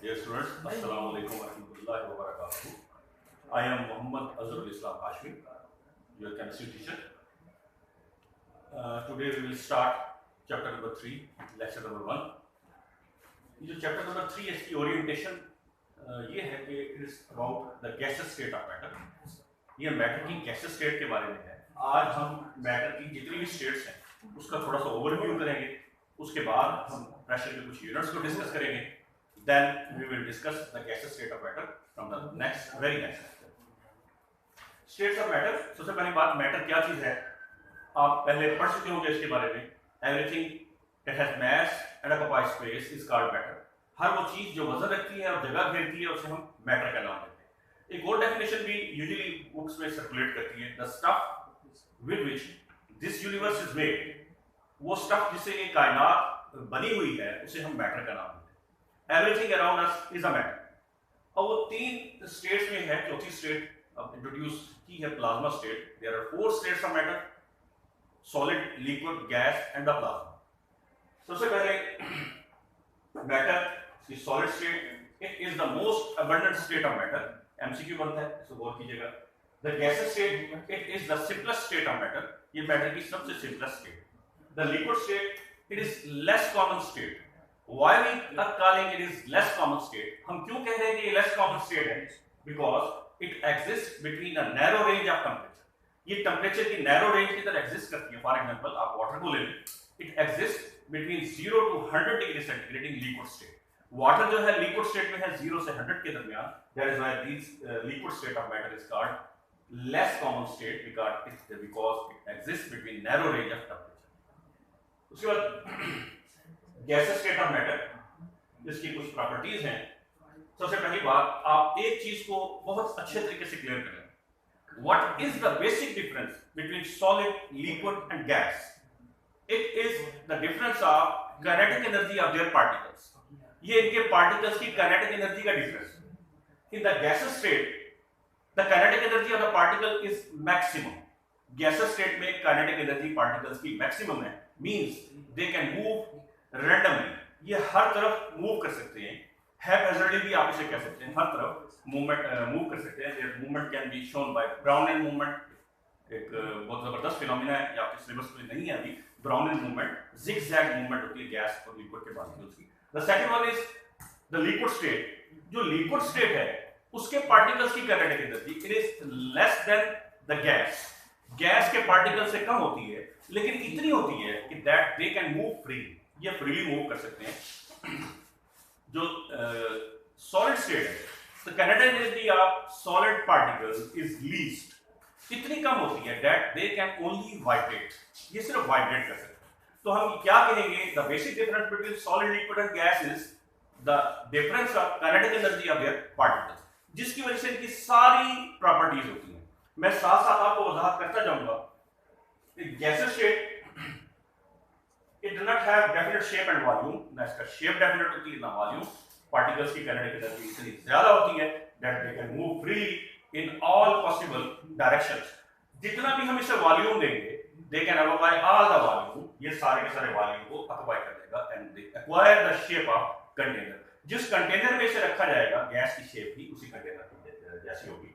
Dear students, Assalamu alaikum warahmatullahi wabarakatuh. I am Muhammad Azharul Islam Hashmi, your chemistry teacher. Today we will start chapter number 3, lecture number 1. ये जो chapter number 3 है इसकी orientation ये है कि it is about the gaseous state of matter. ये matter की gaseous state के बारे में है. आज हम matter की जितनी भी states हैं उसका थोड़ा सा overview करेंगे. उसके बाद हम pressure के कुछ units को discuss करेंगे. Then we will discuss the gaseous state of matter from the very next lecture. States of matter. सबसे पहली बात matter क्या चीज है? आप पहले पढ़ चुके होंगे इसके बारे में. Everything that has mass and occupies space is called matter. हर वो चीज जो वजन रखती है और जगह घेरती है उसे हम matter का नाम देते हैं. एक और definition भी usually books में circulate करती है. The stuff with which this universe is made. वो stuff जिससे ये कायनात बनी हुई है उसे हम matter का नाम देते हैं. Everything around us is a matter. और वो तीन states में है. चौथी state अब इंट्रोड्यूस की है plasma state. There are 4 states of matter: solid, liquid, gas and the plasma. सबसे पहले matter की solid state. It is the most abundant state of matter. MCQ बनता है, इसको गौर कीजिएगा. The gaseous state, it is the simplest state of matter. ये matter की सबसे simplest state. The liquid state, it is less common state. Why we are calling it is less common state? हम क्यों कह रहे हैं कि ये less common state है? Because it exists between a narrow range of temperature. ये temperature की narrow range की तरह exist करती है. For example, आप water को ले लें. It exists between 0 to 100 degree centigrade in liquid state. Water जो है liquid state में है 0 से 100 के दरमियान. That is why these liquid state of matter is called less common state because it exists between narrow range of temperature. उसके बाद gases state of matter इसकी कुछ प्रॉपर्टीज हैं. सबसे पहली बात, आप एक चीज को बहुत अच्छे तरीके से क्लियर करें. What is the basic difference between solid, liquid and gas? It is the difference of kinetic energy of there particles. ये इनके पार्टिकल्स की काइनेटिक एनर्जी का difference. In the gases state the kinetic energy of the particle is maximum. Gases state में kinetic energy particles की maximum है. Means they can move randomly. ये हर तरफ move कर सकते हैं. हैपहैज़र्डली भी आप इसे कह सकते हैं. हर तरफ मूवमेंट मूव कर सकते हैं. Their movement can be shown by Brownian movement. एक बहुत जबरदस्त फिनोमेना है. ये आपके सिलेबस में नहीं है अभी. ब्राउनिन मूवमेंट, जिगजैग मूवमेंट होती है गैस और लिक्विड के पार्टिकल्स की. The second one is the liquid state. जो लिक्विड स्टेट है उसके पार्टिकल्स की kinetic energy it is less than the gas. Gas के पार्टिकल से कम होती है लेकिन इतनी होती है कि that they can move freely. ये फ्रीली मूव कर सकते हैं. जो सॉलिड स्टेट है तो kinetic energy of solid particles is least. इतनी कम होती है that they can only vibrate. ये सिर्फ वाइब्रेट कर सकते हैं. तो हम क्या कहेंगे? The basic difference between solid, liquid and gas is the difference of kinetic energy of there particles, जिसकी वजह से इनकी सारी प्रॉपर्टीज होती हैं. मैं साथ साथ आपको वजाहत करता जाऊंगा. Gases state it does not have definite shape and volume. ना इसका shape definite होती है ना volume. Particles की kinetic energy इतनी ज़्यादा होती है that they can move freely in all possible directions. जितना भी हम इसे volume देंगे, they can occupy all the volume. ये सारे के सारे volume को occupy कर देगा and they acquire the shape of container. जिस container में इसे रखा जाएगा, गैस की shape भी उसी container की जैसी होगी.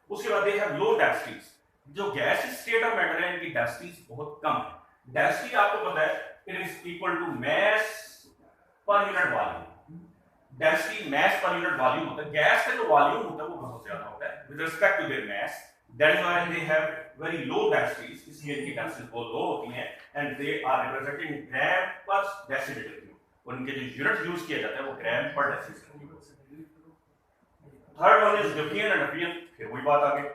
उसके बाद they have low densities. जो गैस स्टेट ऑफ मैटर है इनकी densities बहुत कम है. Density आपको पता है it is equal to mass per unit volume. Density mass per unit volume होता है. गैस का जो वॉल्यूम होता है वो बहुत ज्यादा होता है with respect to their mass. That is why they have very low densities. इसलिए इनकी densities बहुत low होती हैं and they are representing gram per deciliter cube. और इनके जो यूनिट यूज किया जाता है वो ग्राम पर decilitre cube. Third one is डिफियन एंड डिफियन. फिर वही बात आ गई.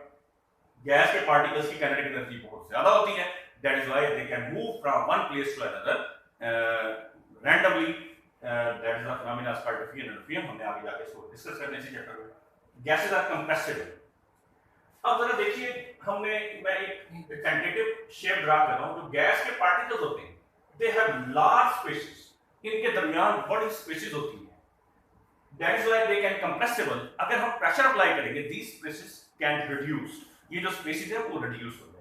गैस के पार्टिकल्स की काइनेटिक एनर्जी बहुत ज्यादा होती है. That is why they can move from one place to another randomly. That is the phenomena called diffusion and diffusion. हमने आगे जाके इसको डिस्कस करने से चैप्टर में. Gases are compressible. अब जरा देखिए, मैं एक टेंटेटिव शेप ड्रा कर रहा हूँ. जो गैस के पार्टिकल्स होते हैं, they have large spaces. इनके दरमियान बड़ी स्पेसेस होती हैं. That is why they can compressible. अगर हम प्रेशर अप्लाई करेंगे, these spaces can reduce. ये जो स्पेसेस है वो reduce हो जाएंगे.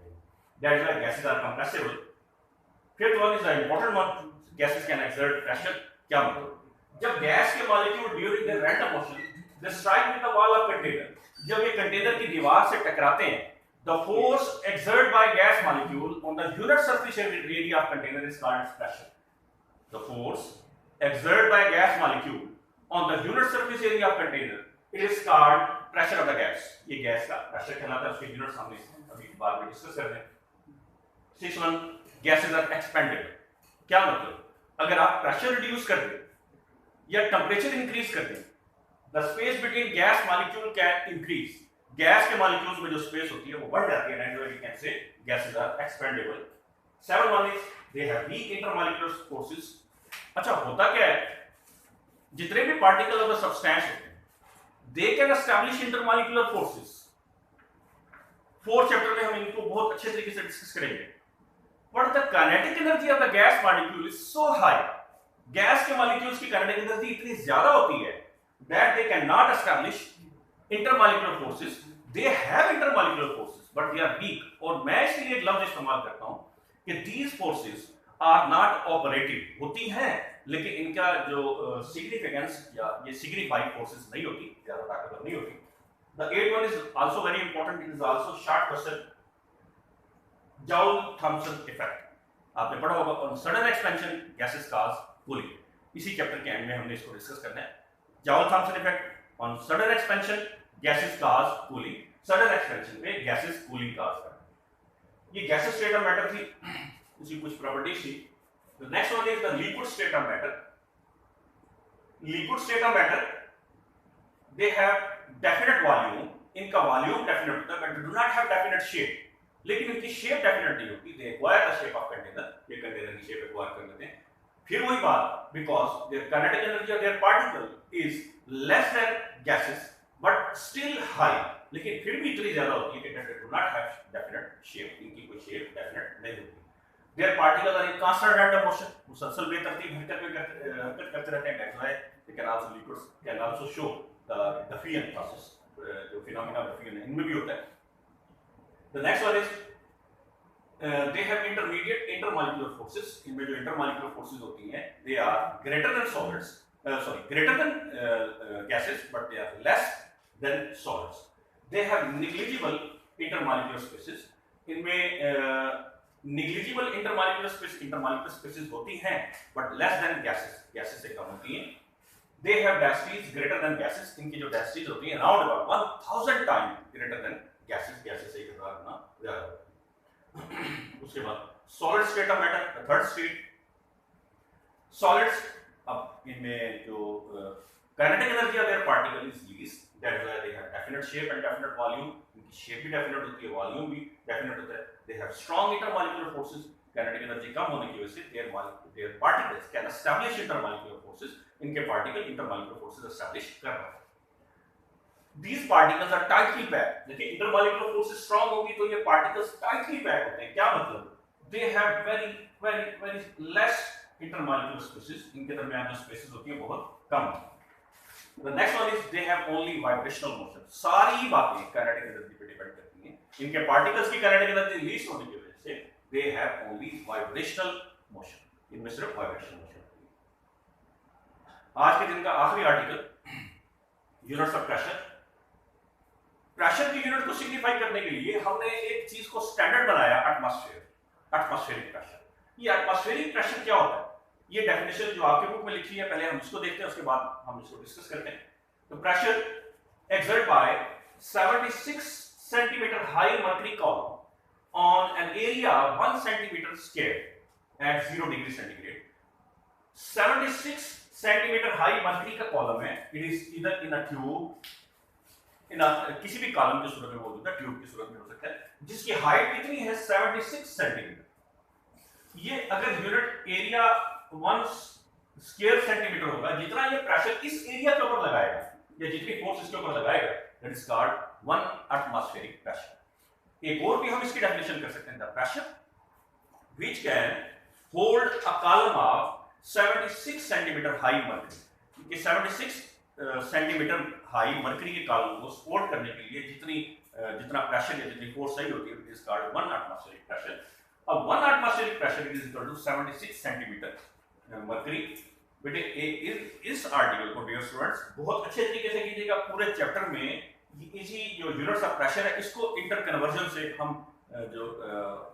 That is why gases are compressible. Fifth one is the important one. Gases can exert pressure. क्या मतलब? जब गैस के molecule during the random motion they strike with the wall of container, जब ये कंटेनर की दीवार से टकराते हैं, the force exerted by gas molecule on the unit surface area of container is called pressure. The force exerted by gas molecule on the unit surface area of container, it is called pressure of the gas. ये gas का pressure कहलाता है, उसके unit हमने अभी बाद में discuss कर रहे हैं. 6.1 gases are expandable. क्या मतलब? अगर आप प्रेशर रिड्यूस कर दें या टेम्परेचर इंक्रीज कर दें, the space between gas molecule can increase. Gas के मॉलिक्यूल्स में जो स्पेस होती है वो बढ़ जाती है, and we can say gases are expandable. 7.1 is they have weak intermolecular forces. अच्छा, होता क्या है, जितने भी पार्टिकल ऑफ द सब्सटेंस होते हैं they can establish intermolecular forces. 4th chapter में हम इनको बहुत अच्छे तरीके से डिस्कस करेंगे. But the kinetic energy of the gas molecule is so high, gas के मॉलिक्यूल्स की काइनेटिक एनर्जी इतनी ज्यादा होती है that they cannot establish intermolecular forces. They have intermolecular forces but they are weak. और मैं इसके लिए एक लफ्ज इस्तेमाल करता हूं कि these forces are not operative. होती हैं लेकिन इनका जो significance या ये signifying forces नहीं होती, ज्यादा ताकतवर नहीं होती. The 8th one is also very important. It is also short question. Joule-Thomson effect. आपने पढ़ा होगा. On sudden expansion gases cause cooling. इसी चैप्टर के एंड में हमने इसको डिस्कस करना है. Joule-Thomson effect on sudden expansion gases cause cooling. Sudden expansion में gases cooling cause करते हैं. ये gaseous state of matter थी, उसकी कुछ properties थी. The next one is the liquid state of matter. Liquid state of matter, they have definite volume. इनका volume definite होता है but do not have definite shape. लेकिन इनकी shape definite नहीं होती. They acquire the shape of container. ये container की shape acquire कर लेते हैं. फिर वही बात, because their kinetic energy of their particle is less than gases but still high, लेकिन फिर भी इतनी ज्यादा होती है कि they do not have definite shape. इनकी कोई shape definite नहीं होती. Their particles are in constant random motion. मुसलसल बेतरतीब हरकत करते रहते हैं. That's why they can also liquids can also show the Diffusion process. जो phenomena of diffusion है, इनमें भी होता है. The next one is they have intermediate intermolecular forces. इनमें जो intermolecular forces होती हैं, they are greater than solids. Greater than gases, but they are less than solids. They have negligible intermolecular spaces. इनमें negligible intermolecular spaces होती हैं, but less than gases. Gases से कम होती हैं. They have densities greater than gases. इनकी जो densities होती हैं, around about 1000 times greater than gases. Gases से 1000 गुना ज्यादा. उसके बाद solid state of matter, the third state. Solids, अब इनमें जो kinetic energy of their particle is least, that is why they have definite shape and definite volume. इनकी shape भी definite होती है, वॉल्यूम भी डेफिनेट होता है. They have strong intermolecular forces. Kinetic energy कम होने की वजह से their particles can establish intermolecular forces. इनके पार्टिकल इंटरमॉलिक्यूलर फोर्सेस एस्टैब्लिश कर रहे हैं. These particles are tightly packed. देखिए intermolecular forces strong होगी तो ये particles tightly packed होते हैं. क्या मतलब? They have very less intermolecular spaces. इनके दरमियान जो spaces होती हैं बहुत कम. The next one is they have only vibrational motion. सारी बातें kinetic energy पे डिपेंड करती हैं. इनके particles की kinetic energy least होने की वजह से they have only vibrational motion. इनमें सिर्फ vibrational motion होती है. आज के दिन का आखिरी article, units of pressure. Pressure की यूनिट को सिग्निफाई करने के लिए हमने एक चीज को स्टैंडर्ड बनाया, एटमॉस्फेरिक प्रेशर. ये एटमॉस्फेरिक प्रेशर क्या होता है? ये डेफिनेशन जो आपके बुक में लिखी है, पहले हम इसको देखते हैं, उसके बाद हम इसको डिस्कस करते हैं. तो pressure exerted by 76 centimeter high mercury column on an area 1 centimeter square at 0 degree centigrade. 76 centimeter high mercury का कॉलम है. It is either in a tube, किसी भी कॉलम की सूरत में मौजूद है, ट्यूब की सूरत में हो सकता है, जिसकी हाइट कितनी है 76 सेंटीमीटर. ये अगर यूनिट एरिया 1 स्क्वायर सेंटीमीटर होगा, जितना ये प्रेशर इस एरिया के ऊपर लगाएगा या जितनी फोर्स इसके ऊपर लगाएगा, that is called 1 atmospheric pressure. एक और भी हम इसकी डेफिनेशन कर सकते हैं, the pressure which can hold a column of 76 centimetre high mercury. ये 76 सेंटीमीटर हाई मर्करी के कॉलम को सपोर्ट करने के लिए जितना प्रेशर या जितनी फोर्स चाहिए होती है, it is called 1 atmospheric pressure. अब 1 atmospheric pressure is equal to 76 centimetre mercury. बेटे इस आर्टिकल को डियर स्टूडेंट्स बहुत अच्छे तरीके से कीजिएगा। पूरे चैप्टर में इसी जो यूनिट्स ऑफ प्रेशर है इसको इंटर कन्वर्जन से हम जो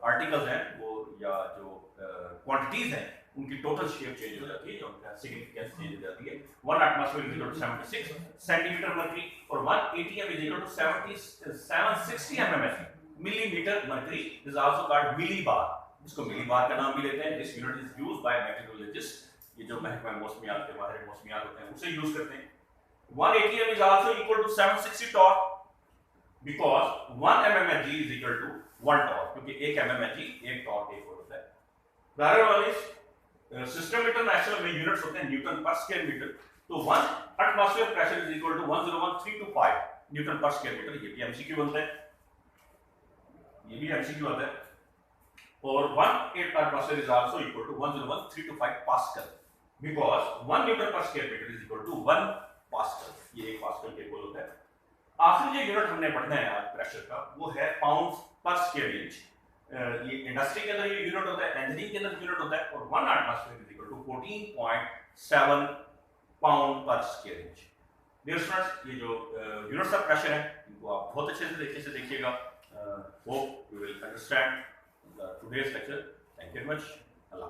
आर्टिकल्स हैं वो या जो क्वांटिटीज हैं उनकी टोटल शेप चेंज हो जाती है, जो उनका सिग्निफिकेंस चेंज हो जाती है। 1 atmosphere is equal to 76 centimetre mercury और 1 ATM is equal to 760 MM millimetre mercury is also called millibar. इसको मिलीबार का नाम भी लेते हैं। This unit is used by meteorologist, ये जो महकमा मौसमियात के माहिर मौसमियात होते हैं उसे यूज करते हैं। 1 atm is also equal to 760 torque because 1 mmHg is equal to 1 torque, क्योंकि 1 mmHg 1 torque 1 होता है। बहरहाल वाले सिस्टम इंटरनेशनल में यूनिट्स होते हैं न्यूटन पर स्क्वायर मीटर, तो 1 atmosphere pressure is equal to 101,325 newton पर स्क्वायर मीटर। ये भी एमसीक्यू बनता है, ये भी एमसीक्यू आता है। और 1 atmosphere is also equal to 101,325 pascal because 1 newton पर square metre is equal to 1 pascal. ये 1 पास्कल के इक्वल होता है। आखिरी जो यूनिट हमने पढ़ना है आज प्रेशर का वो है पाउंड पर स्क्वायर इंच। ये इंडस्ट्री के अंदर ये यूनिट होता है, इंजीनियरिंग के अंदर यूनिट होता है। और 1 atmosphere is equal to 14.7 pound per square inch. Dear students, ये जो यूनिट्स ऑफ प्रेशर है इनको आप बहुत अच्छे तरीके से देखिएगा। Hope you will understand today's lecture. Thank you very much. Allah.